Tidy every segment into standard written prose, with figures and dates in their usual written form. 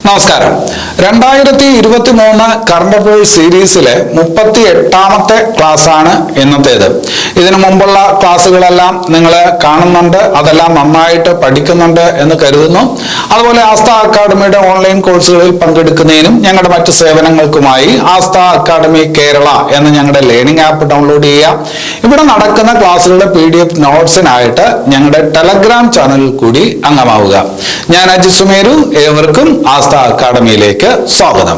നമസ്കാരം. 2023 current affairs സീരീസിലെ 38ാമത്തെ class ആണ് ഇന്നത്തേത്. ഇതിനു മുമ്പുള്ള ക്ലാസ്സുകളെല്ലാം നിങ്ങൾ കാണുന്നുണ്ട്, അതെല്ലാം നന്നായിട്ട് പഠിക്കുന്നുണ്ട് എന്ന് കരുതുന്നു. അതുപോലെ ആസ്ഥ അക്കാഡമിയുടെ ഓൺലൈൻ കോഴ്സുകളിൽ പങ്കെടുക്കുന്നതിനും ഞങ്ങളുടെ മറ്റ് സേവനങ്ങൾക്കുമായി ആസ്ഥ അക്കാഡമി കേരള എന്ന ഞങ്ങളുടെ ലേണിംഗ് ആപ്പ് ഡൗൺലോഡ് ചെയ്യുക. ഇവിടെ നടക്കുന്ന ക്ലാസ്സുകളുടെ PDF നോട്ട്സിനായിട്ട് ഞങ്ങളുടെ ടെലഗ്രാം ചാനലിൽ കൂടി അംഗമാവുക. ഞാൻ അജിത് സുമേരു. ഏവർക്കും ആസ്ഥ അക്കാഡമിയിലേക്ക് സ്വാഗതം.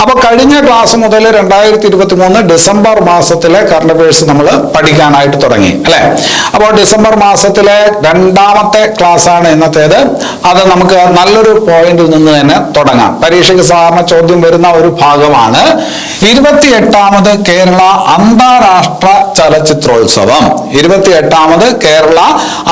അപ്പൊ കഴിഞ്ഞ ക്ലാസ് മുതൽ 2023 ഡിസംബർ മാസത്തിലെ കറണ്ട് അഫയേഴ്സ് നമ്മൾ പഠിക്കാനായിട്ട് തുടങ്ങി അല്ലെ. അപ്പോൾ ഡിസംബർ മാസത്തിലെ 2ാമത്തെ ക്ലാസ് ആണ് ഇന്നത്തേത്. അത് നമുക്ക് നല്ലൊരു പോയിന്റിൽ നിന്ന് തന്നെ തുടങ്ങാം. പരീക്ഷയ്ക്ക് സാധാരണ ചോദ്യം വരുന്ന ഒരു ഭാഗമാണ് 28ാമത് കേരള അന്താരാഷ്ട്ര ചലച്ചിത്രോത്സവം. 28ാമത് കേരള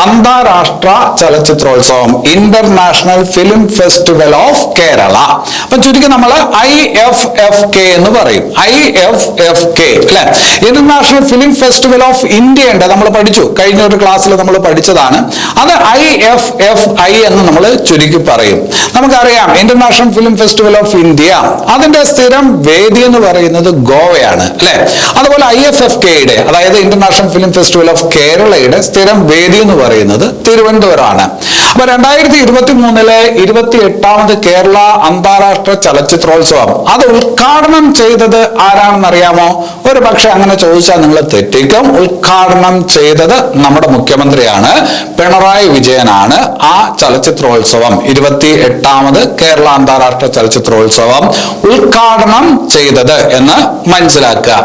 അന്താരാഷ്ട്ര ചലച്ചിത്രോത്സവം, international film festival of Kerala. അപ്പൊ ചുരുക്കി നമ്മൾ IFFK എന്ന് പറയും. IFFK അല്ലെ, international film festival of India ഉണ്ട്, നമ്മൾ പഠിച്ചു, കഴിഞ്ഞ ഒരു ക്ലാസ്സിൽ നമ്മൾ പഠിച്ചതാണ്. അത് IFFI എന്ന് നമ്മൾ ചുരുക്കി പറയും. നമുക്കറിയാം international film festival of India, അതിന്റെ സ്ഥിരം വേദി എന്ന് പറയുന്നത് ഗോവയാണ് അല്ലെ. അതുപോലെ IFFKയുടെ, അതായത് ഇന്റർനാഷണൽ ഫിലിം ഫെസ്റ്റിവൽ ഓഫ് കേരളയുടെ സ്ഥിരം വേദി എന്ന് പറയുന്നത് തിരുവനന്തപുരമാണ്. അപ്പൊ 2023 28ാമത് കേരള അന്താരാഷ്ട്ര ചലച്ചിത്രോത്സവം അത് ഉദ്ഘാടനം ചെയ്തത് ആരാണെന്ന് അറിയാമോ? ഒരു പക്ഷെ അങ്ങനെ ചോദിച്ചാൽ നിങ്ങൾ തെറ്റിക്കും. ഉദ്ഘാടനം ചെയ്തത് നമ്മുടെ മുഖ്യമന്ത്രിയാണ്, പിണറായി വിജയനാണ്. ആ ചലച്ചിത്രോത്സവം 28ാമത് കേരള അന്താരാഷ്ട്ര ചലച്ചിത്രോത്സവം ഉദ്ഘാടനം ചെയ്തത് എന്ന് മനസ്സിലാക്കുക.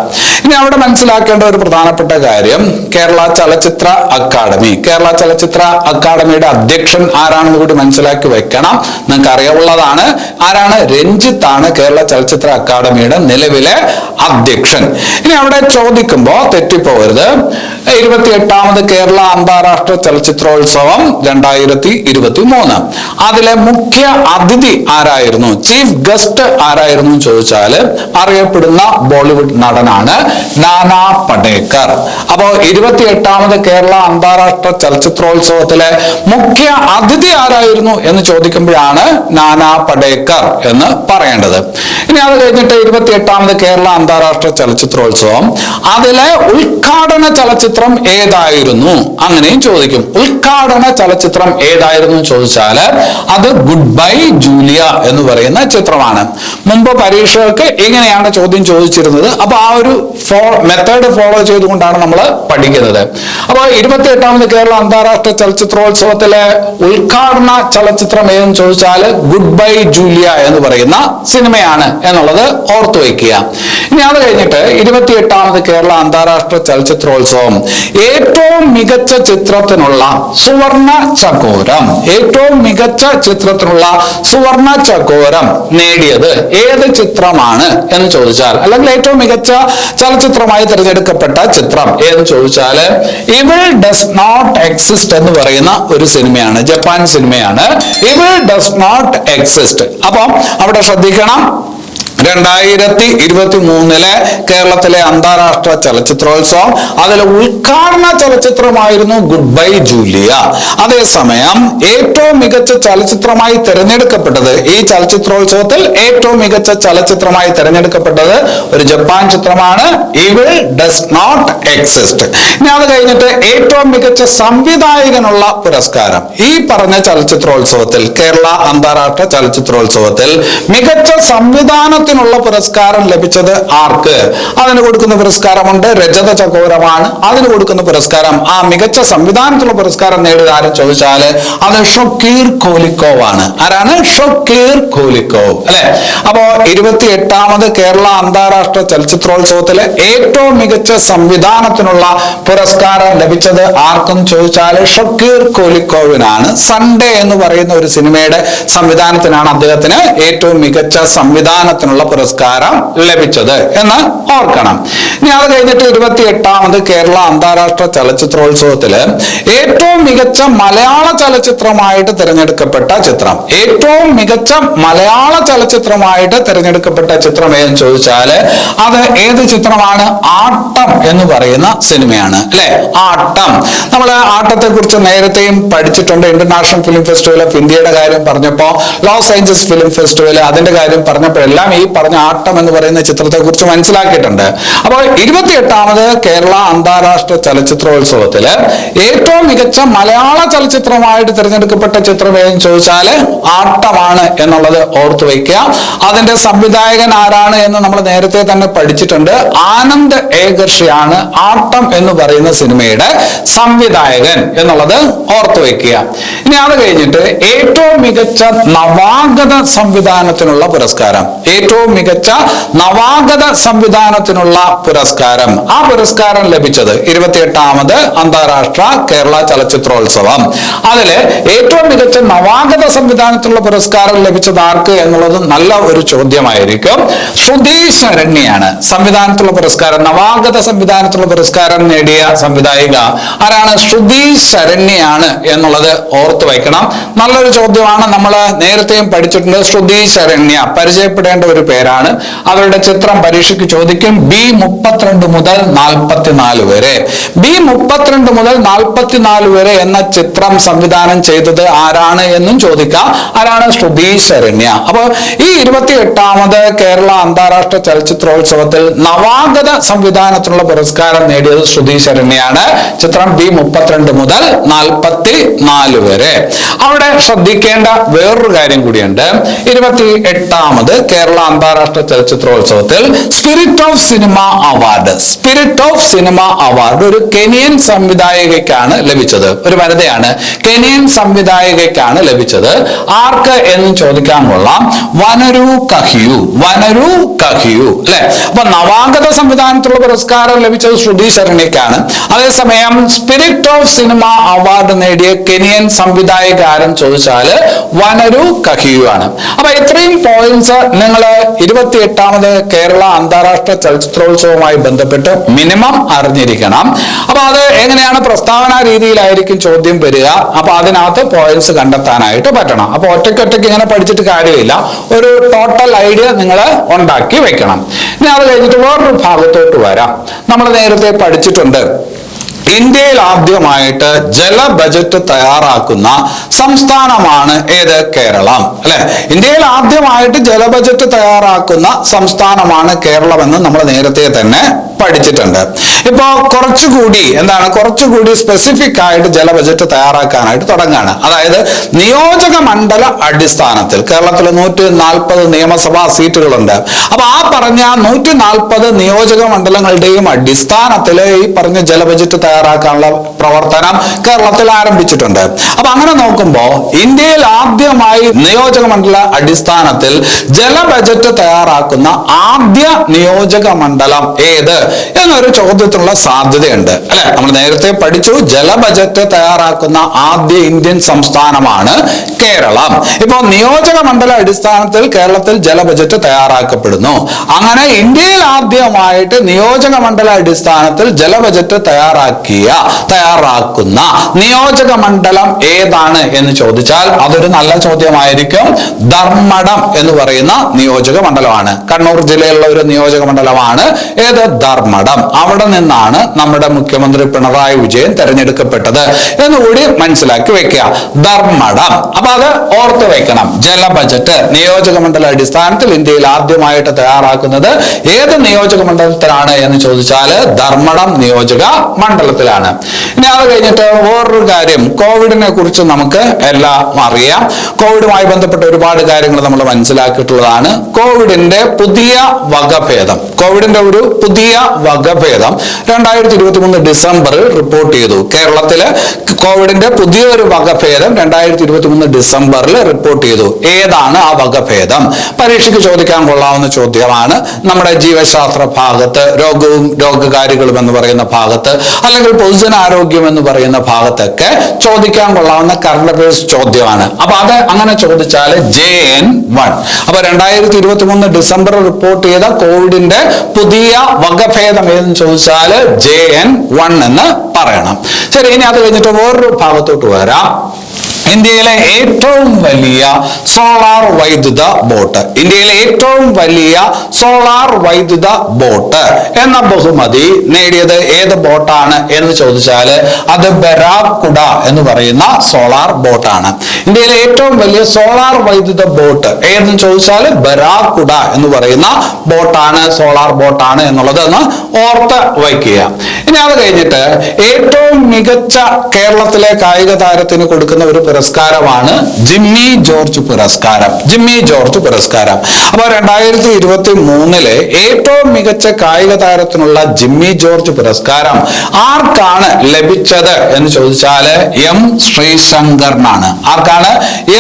ഇനി അവിടെ മനസ്സിലാക്കേണ്ട ഒരു പ്രധാനപ്പെട്ട കാര്യം, കേരള ചലച്ചിത്ര അക്കാദമി, കേരള ചലച്ചിത്ര അക്കാദമിയുടെ അധ്യക്ഷൻ ആരാണെന്ന് കൂടി മനസ്സിലാക്കി വെക്കണം. നിങ്ങൾക്ക് അറിയാവുന്നതാണ്. ആരാണ്? രഞ്ജിത്ത് ആണ് കേരള ചലച്ചിത്ര അക്കാദമിയുടെ നിലവിലെ അധ്യക്ഷൻ. ഇനി അവിടെ ചോദിക്കുമ്പോ തെറ്റിപ്പോകരുത്. 28ാമത് കേരള അന്താരാഷ്ട്ര ചലച്ചിത്രോത്സവം 2023 അതിലെ മുഖ്യ അതിഥി ആരായിരുന്നു, ചീഫ് ഗസ്റ്റ് ആരായിരുന്നു ചോദിച്ചാൽ അറിയപ്പെടുന്ന ബോളിവുഡ് നടനാണ് നാനാ പടേക്കർ. അപ്പോ 28ാമത് കേരള അന്താരാഷ്ട്ര ചലച്ചിത്രോത്സവത്തിലെ മുഖ്യ അതിഥി ആരായിരുന്നു എന്ന് ചോദിക്കുമ്പോഴാണ് നാനാ പടേക്കർ എന്ന് പറയേണ്ടത്. ഇനി അത് കഴിഞ്ഞിട്ട് 28ാമത് കേരള അന്താരാഷ്ട്ര ചലച്ചിത്രോത്സവം അതിലെ ഉദ്ഘാടന ചലച്ചിത്രം ഏതായിരുന്നു, അങ്ങനെയും ചോദിക്കും. ഉദ്ഘാടന ചലച്ചിത്രം ഏതായിരുന്നു ചോദിച്ചാൽ അത് ഗുഡ് ബൈ ജൂലിയ എന്ന് പറയുന്ന ചിത്രമാണ്. മുമ്പ് പരീക്ഷകൾക്ക് ഇങ്ങനെയാണ് ചോദ്യം ചോദിച്ചിരുന്നത്. അപ്പൊ ആ ഒരു മെത്തേഡ് ഫോളോ ചെയ്തുകൊണ്ടാണ് നമ്മൾ പഠിക്കുന്നത്. അപ്പൊ 28ാമത് കേരള അന്താരാഷ്ട്ര ചലച്ചിത്രോത്സവത്തിലെ ഉദ്ഘാടന ചലച്ചിത്രം ഏതെന്ന് ചോദിച്ചാൽ ഗുഡ് ബൈ ജൂലിയ എന്ന് പറയുന്ന സിനിമയാണ് എന്നുള്ളത് ഓർത്തു വയ്ക്കുക. ഇനി അത് കഴിഞ്ഞിട്ട് 28ാമത് കേരള അന്താരാഷ്ട്ര ചലച്ചിത്രോത്സവം ഏറ്റവും മികച്ച ചിത്രത്തിനുള്ള സുവർണ ചകോരം, ഏറ്റവും മികച്ച ചിത്രത്തിനുള്ള സുവർണ ചകോരം നേടിയത് ഏത് ചിത്രമാണ് എന്ന് ചോദിച്ചാൽ, അല്ലെങ്കിൽ ഏറ്റവും മികച്ച ചലച്ചിത്രമായി തിരഞ്ഞെടുക്കപ്പെട്ട ചിത്രം ഏതെന്ന് ചോദിച്ചാൽ ഇവിൾ ഡസ് നോട്ട് എക്സിസ്റ്റ് എന്ന് പറയുന്ന ഒരു സിനിമയാണ്, ജപ്പാൻ സിനിമയാണ് ഇവിൾ ഡസ് നോട്ട് എക്സിസ്റ്റ്. അപ്പം അവിടെ ശ്രദ്ധിക്കണം, 2023 കേരളത്തിലെ അന്താരാഷ്ട്ര ചലച്ചിത്രോത്സവം അതിലെ ഉദ്ഘാടന ചലച്ചിത്രമായിരുന്നു ഗുഡ് ബൈ ജൂലിയ. അതേസമയം ഏറ്റവും മികച്ച ചലച്ചിത്രമായി തിരഞ്ഞെടുക്കപ്പെട്ടത്, ഈ ചലച്ചിത്രോത്സവത്തിൽ ഏറ്റവും മികച്ച ചലച്ചിത്രമായി തിരഞ്ഞെടുക്കപ്പെട്ടത് ഒരു ജപ്പാൻ ചിത്രമാണ്, ഇവിൾ ഡസ് നോട്ട് എക്സിസ്റ്റ്. ഇനി അത് കഴിഞ്ഞിട്ട് ഏറ്റവും മികച്ച സംവിധായകനുള്ള പുരസ്കാരം, ഈ പറഞ്ഞ ചലച്ചിത്രോത്സവത്തിൽ, കേരള അന്താരാഷ്ട്ര ചലച്ചിത്രോത്സവത്തിൽ മികച്ച സംവിധാനത്തിനുള്ള പുരസ്കാരം ലഭിച്ചത് ആർക്ക്? അതിന് കൊടുക്കുന്ന പുരസ്കാരമുണ്ട്, രജത ചകോരമാണ്. അതിന് കൊടുക്കുന്ന പുരസ്കാരം, ആ മികച്ച സംവിധാനത്തിലുള്ള പുരസ്കാരം നേടിയത് ആരും ചോദിച്ചാൽ അത് ഷൊക്കീർ കോലിക്കോവ് ആണ്. ആരാണ്? ഷൊക്കീർ കോലിക്കോവ് അല്ലെ. അപ്പോ 28ാമത് കേരള അന്താരാഷ്ട്ര ചലച്ചിത്രോത്സവത്തിലെ ഏറ്റവും മികച്ച സംവിധാനത്തിനുള്ള പുരസ്കാരം ലഭിച്ചത് ആർക്കും ചോദിച്ചാൽ ഷൊക്കീർ കോലിക്കോവിനാണ്. സൺഡേ എന്ന് പറയുന്ന ഒരു സിനിമയുടെ സംവിധാനത്തിനാണ് അദ്ദേഹത്തിന് ഏറ്റവും മികച്ച സംവിധാനത്തിനുള്ള സംവിധാനത്തിനുള്ള പുരസ്കാരം ലഭിച്ചത് എന്ന് ഓർക്കണം. ഇനി അത് കഴിഞ്ഞിട്ട് 28ാമത് കേരള അന്താരാഷ്ട്ര ചലച്ചിത്രോത്സവത്തില് ഏറ്റവും മികച്ച മലയാള ചലച്ചിത്രമായിട്ട് തിരഞ്ഞെടുക്കപ്പെട്ട ചിത്രം, ഏറ്റവും മികച്ച മലയാള ചലച്ചിത്രമായിട്ട് തിരഞ്ഞെടുക്കപ്പെട്ട ചിത്രം ഏതെന്ന് ചോദിച്ചാല് അത് ഏത് ചിത്രമാണ്? ആട്ടം എന്ന് പറയുന്ന സിനിമയാണ്, അല്ലെ? ആട്ടം. നമ്മൾ ആട്ടത്തെ കുറിച്ച് നേരത്തെയും പഠിച്ചിട്ടുണ്ട്. ഇന്റർനാഷണൽ ഫിലിം ഫെസ്റ്റിവൽ ഓഫ് ഇന്ത്യയുടെ കാര്യം പറഞ്ഞപ്പോ, ലോസ് ഏഞ്ചൽസ് ഫിലിം ഫെസ്റ്റിവൽ അതിന്റെ കാര്യം പറഞ്ഞപ്പോഴെല്ലാം ഈ പറഞ്ഞ ആട്ടം എന്ന് പറയുന്ന ചിത്രത്തെ കുറിച്ച് മനസ്സിലാക്കിയിട്ടുണ്ട്. അപ്പോൾ 28ാമത് കേരള അന്താരാഷ്ട്ര ചലച്ചിത്രോത്സവത്തില് ഏറ്റവും മികച്ച മലയാള ചലച്ചിത്രമായിട്ട് തിരഞ്ഞെടുക്കപ്പെട്ട ചിത്രം ഏതെന്ന് ചോദിച്ചാല് ആട്ടമാണ് എന്നുള്ളത് ഓർത്തു വയ്ക്കുക. അതിന്റെ സംവിധായകൻ ആരാണ് എന്ന് നമ്മൾ നേരത്തെ തന്നെ പഠിച്ചിട്ടുണ്ട്. ആനന്ദ് ഏകർഷിയാണ് ആട്ടം എന്ന് പറയുന്ന സിനിമയുടെ സംവിധായകൻ എന്നുള്ളത് ഓർത്തു വയ്ക്കുക. ഇനി അത് കഴിഞ്ഞിട്ട് ഏറ്റവും മികച്ച നവാഗത സംവിധാനത്തിനുള്ള പുരസ്കാരം, ഏറ്റവും മികച്ച നവാഗത സംവിധാനത്തിനുള്ള പുരസ്കാരം, ആ പുരസ്കാരം ലഭിച്ചത് 28ാമത് അന്താരാഷ്ട്ര കേരള ചലച്ചിത്രോത്സവം. അതില് ഏറ്റവും മികച്ച നവാഗത സംവിധാനത്തിലുള്ള പുരസ്കാരം ലഭിച്ചത് ആർക്ക് എന്നുള്ളത് നല്ല ഒരു ചോദ്യമായിരിക്കും. ശ്രുതി ശരണ്യാണ് സംവിധാനത്തിലുള്ള പുരസ്കാരം, നവാഗത സംവിധാനത്തിലുള്ള പുരസ്കാരം നേടിയ സംവിധായിക ആരാണ്? ശ്രുതി ശരണ്യാണ് എന്നുള്ളത് ഓർത്തു വയ്ക്കണം. നല്ലൊരു ചോദ്യമാണ്. നമ്മൾ നേരത്തെയും പഠിച്ചിട്ടുണ്ട്. ശ്രുതി ശരണ്യ പരിചയപ്പെടേണ്ട ഒരു പേരാണ്. അവരുടെ ചിത്രം പരീക്ഷയ്ക്ക് ചോദിക്കും. B32 മുതൽ 44 വരെ, B32 മുതൽ 44 വരെ എന്ന ചിത്രം സംവിധാനം ചെയ്തത് ആരാണ് എന്നും ചോദിക്കാം. ആരാണ്? ശ്രുതി ശരണ്യ. അപ്പൊ ഈ 28ാമത് കേരള അന്താരാഷ്ട്ര ചലച്ചിത്രോത്സവത്തിൽ നവാഗത സംവിധാനത്തിനുള്ള പുരസ്കാരം നേടിയത് ശ്രുതി ശരണ്യാണ്. ചിത്രം B32 മുതൽ 44 വരെ. അവിടെ ശ്രദ്ധിക്കേണ്ട വേറൊരു കാര്യം കൂടിയുണ്ട്. 28ാമത് കേരള അന്താരാഷ്ട്ര ചലച്ചിത്രോത്സവത്തിൽ spirit of cinema award, spirit of cinema award ഒരു കെനിയൻ സംവിധായകയ്ക്കാണ് ലഭിച്ചത്. ഒരു വനിതയാണ്, കെനിയൻ സംവിധായകയ്ക്കാണ് ലഭിച്ചത്. ആർക്ക് എന്ന് ചോദിക്കാൻ കൊള്ളാം. വനരു കഹിയു, വനരു കഹിയു, അല്ലെ? അപ്പൊ നവാഗത സംവിധാനത്തിലുള്ള പുരസ്കാരം ലഭിച്ചത് ശ്രുതി ശരണ്യക്കാണ്. അതേസമയം സ്പിരിറ്റ് ഓഫ് സിനിമ അവാർഡ് നേടിയ കെനിയൻ സംവിധായക ആരെന്ന് ചോദിച്ചാല് വനരു കഹിയു ആണ്. അപ്പൊ ഇത്രയും പോയിന്റ്സ് നിങ്ങൾ 28ാമത് കേരള അന്താരാഷ്ട്ര ചലച്ചിത്രോത്സവവുമായി ബന്ധപ്പെട്ട് മിനിമം അറിഞ്ഞിരിക്കണം. അപ്പൊ അത് എങ്ങനെയാണ്? പ്രസ്താവന രീതിയിലായിരിക്കും ചോദ്യം വരിക. അപ്പൊ അതിനകത്ത് പോയിന്റ്സ് കണ്ടെത്താനായിട്ട് പറ്റണം. അപ്പൊ ഒറ്റയ്ക്ക് ഇങ്ങനെ പഠിച്ചിട്ട് കാര്യമില്ല. ഒരു ടോട്ടൽ ഐഡിയ നിങ്ങൾ ഉണ്ടാക്കി വെക്കണം. ഇനി അത് കഴിഞ്ഞിട്ട് വേറൊരു ഭാഗത്തോട്ട് വരാം. നമ്മൾ നേരത്തെ പഠിച്ചിട്ടുണ്ട്, ഇന്ത്യയിൽ ആദ്യമായിട്ട് ജല ബജറ്റ് തയ്യാറാക്കുന്ന സംസ്ഥാനമാണ് ഏത്? കേരളം, അല്ലെ? ഇന്ത്യയിൽ ആദ്യമായിട്ട് ജല ബജറ്റ് തയ്യാറാക്കുന്ന സംസ്ഥാനമാണ് കേരളം എന്ന് നമ്മൾ നേരത്തെ തന്നെ പഠിച്ചിട്ടുണ്ട്. ഇപ്പോ കുറച്ചുകൂടി സ്പെസിഫിക് ആയിട്ട് ജല ബജറ്റ് തയ്യാറാക്കാനായിട്ട് തുടങ്ങുകയാണ്. അതായത് നിയോജക മണ്ഡല അടിസ്ഥാനത്തിൽ കേരളത്തിൽ 140 നിയമസഭാ സീറ്റുകളുണ്ട്. അപ്പൊ ആ പറഞ്ഞ 140 നിയോജക മണ്ഡലങ്ങളുടെയും അടിസ്ഥാനത്തിൽ ഈ പറഞ്ഞ ജല ബജറ്റ് തയ്യാറാക്കാനുള്ള പ്രവർത്തനം കേരളത്തിൽ ആരംഭിച്ചിട്ടുണ്ട്. അപ്പൊ അങ്ങനെ നോക്കുമ്പോൾ ഇന്ത്യയിൽ ആദ്യമായി നിയോജക മണ്ഡല അടിസ്ഥാനത്തിൽ ജല ബജറ്റ് തയ്യാറാക്കുന്ന ആദ്യ നിയോജക മണ്ഡലം ഏത് എന്നൊരു ചോദ്യത്തിനുള്ള സാധ്യതയുണ്ട്, അല്ലെ? നമ്മൾ നേരത്തെ പഠിച്ചു, ജല ബജറ്റ് തയ്യാറാക്കുന്ന ആദ്യ ഇന്ത്യൻ സംസ്ഥാനമാണ് കേരളം. ഇപ്പോ നിയോജക മണ്ഡല അടിസ്ഥാനത്തിൽ കേരളത്തിൽ ജല ബജറ്റ് തയ്യാറാക്കപ്പെടുന്നു. അങ്ങനെ ഇന്ത്യയിൽ ആദ്യമായിട്ട് നിയോജക മണ്ഡല അടിസ്ഥാനത്തിൽ ജല ബജറ്റ് തയ്യാറാക്കുന്ന നിയോജക മണ്ഡലം ഏതാണ് എന്ന് ചോദിച്ചാൽ അതൊരു നല്ല ചോദ്യമായിരിക്കും. ധർമ്മടം എന്ന് പറയുന്ന നിയോജക മണ്ഡലമാണ്. കണ്ണൂർ ജില്ലയിലുള്ള ഒരു നിയോജക മണ്ഡലമാണ് ഏത്? ധർമ്മടം. അവിടെ നിന്നാണ് നമ്മുടെ മുഖ്യമന്ത്രി പിണറായി വിജയൻ തെരഞ്ഞെടുക്കപ്പെട്ടത് എന്നുകൂടി മനസ്സിലാക്കി വെക്കുക. ധർമ്മടം. അപ്പൊ അത് ഓർത്ത് വെക്കണം. ജല ബജറ്റ് നിയോജക മണ്ഡല അടിസ്ഥാനത്തിൽ ഇന്ത്യയിൽ ആദ്യമായിട്ട് തയ്യാറാക്കുന്നത് ഏത് നിയോജക മണ്ഡലത്തിലാണ് എന്ന് ചോദിച്ചാല് ധർമ്മടം നിയോജക മണ്ഡലത്തിലാണ്. ഇനി അത് കഴിഞ്ഞിട്ട് വേറൊരു കാര്യം, കോവിഡിനെ കുറിച്ച് നമുക്ക് എല്ലാം അറിയാം. കോവിഡുമായി ബന്ധപ്പെട്ട ഒരുപാട് കാര്യങ്ങൾ നമ്മൾ മനസ്സിലാക്കിയിട്ടുള്ളതാണ്. കോവിഡിന്റെ പുതിയ വകഭേദം, കോവിഡിന്റെ ഒരു പുതിയ വകഭേദം 2023 ഡിസംബറിൽ റിപ്പോർട്ട് ചെയ്തു. കേരളത്തില് കോവിഡിന്റെ പുതിയൊരു വകഭേദം 2023 ഡിസംബറിൽ റിപ്പോർട്ട് ചെയ്തു. ഏതാണ് ആ വകഭേദം? പരീക്ഷയ്ക്ക് ചോദിക്കാൻ കൊള്ളാവുന്ന ചോദ്യമാണ്. നമ്മുടെ ജീവശാസ്ത്ര ഭാഗത്ത്, രോഗവും രോഗകാരികളും എന്ന് പറയുന്ന ഭാഗത്ത്, അല്ലെങ്കിൽ പൊതുജനാരോഗ്യം എന്ന് പറയുന്ന ഭാഗത്തൊക്കെ ചോദിക്കാൻ കൊള്ളാവുന്ന കറണ്ട് അഫയേഴ്സ് ചോദ്യമാണ്. അപ്പൊ അത് അങ്ങനെ ചോദിച്ചാൽ JN1. അപ്പൊ 2023 ഡിസംബറിൽ റിപ്പോർട്ട് ചെയ്ത കോവിഡിന്റെ പുതിയ വകഭേദം ഏതെന്ന് ചോദിച്ചാൽ JN1 എന്ന് പറയണം. ശരി, ഇനി അത് കഴിഞ്ഞിട്ട് വേറൊരു ഭാഗത്തോട്ട് വരാം. ഇന്ത്യയിലെ ഏറ്റവും വലിയ സോളാർ വൈദ്യുത ബോട്ട്, ഇന്ത്യയിലെ ഏറ്റവും വലിയ സോളാർ വൈദ്യുത ബോട്ട് എന്ന ബഹുമതി നേടിയത് ഏത് ബോട്ടാണ് എന്ന് ചോദിച്ചാൽ അത് ബരാക്കുഡ എന്ന് പറയുന്ന സോളാർ ബോട്ടാണ്. ഇന്ത്യയിലെ ഏറ്റവും വലിയ സോളാർ വൈദ്യുത ബോട്ട് ഏതെന്ന് ചോദിച്ചാൽ ബരാക്കുഡ എന്ന് പറയുന്ന ബോട്ടാണ്, സോളാർ ബോട്ടാണ് എന്നുള്ളത് ഒന്ന് ഓർത്ത് വയ്ക്കുക. ഇനി അത് കഴിഞ്ഞിട്ട് ഏറ്റവും മികച്ച കേരളത്തിലെ കായിക താരത്തിന് കൊടുക്കുന്ന ഒരു പുരസ്കാരമാണ് ജിമ്മി ജോർജ് പുരസ്കാരം. ജിമ്മി ജോർജ് പുരസ്കാരം. അപ്പൊ 2023 ഏറ്റവും മികച്ച കായിക താരത്തിനുള്ള ജിമ്മി ജോർജ് പുരസ്കാരം ആർക്കാണ് ലഭിച്ചത് എന്ന് ചോദിച്ചാൽ M ശ്രീശങ്കറിനാണ്. ആർക്കാണ്?